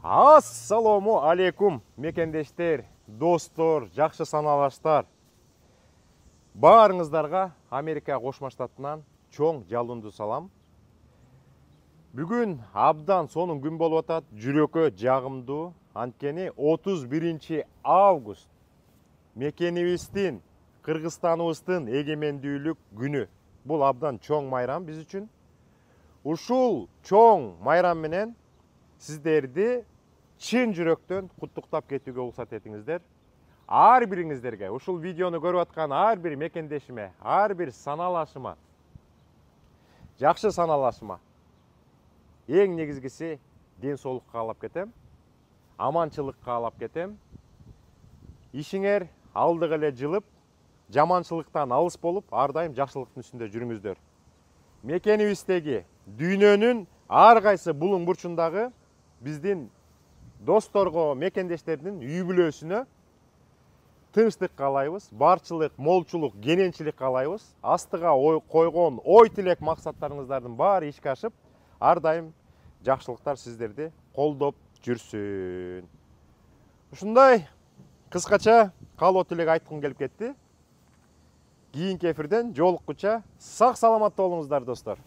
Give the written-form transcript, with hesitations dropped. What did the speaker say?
Ассаламу алейкум, мекендештер, достор, жакшы саналаштар. Баарыңыздарга Америка Кошмо Штатынан чоң жалындуу салам. Бүгүн абдан сонун күн болуп атат, жүрөккө жагымдуу. Анткени 31 август мекенибиздин, Кыргызстаныбыздын эгемендүүлүк күнү. Бул абдан чоң майрам биз үчүн. Ушул чоң майрам менен сиздерди чын жүрөктөн куттуктап кетүүгө уруксат этиңиздер. Ар бириңиздерге, ушул видеону көрүп аткан ар бир мекендешиме, ар бир саналашыма, жакшы саналашыма эң негизгиси ден соолук каалап кетем, аманчылык каалап кетем. Ишиңер алдыга эле жылып, жаманчылыктан алыс болуп, ар дайым жакшылыктын үстүндө жүрүңүздөр. Мекенибиздеги дүйнөнүн ар кайсы булуң бурчундагы биздин досторго, мекендештердин үй бүлөсүнө тынчтык каалайбыз, барчылык, молчулук, кененчилик каалайбыз. Астыга койгон ой тилек максаттарыңыздардын баары ишке ашып, ар дайым жакшылыктар сиздерди колдоп жүрсүн. Ушундай кыскача каалоо тилек айткым келип кетти. Кийинки эфирден жолуккуча сак саламатта болуңуздар, достор.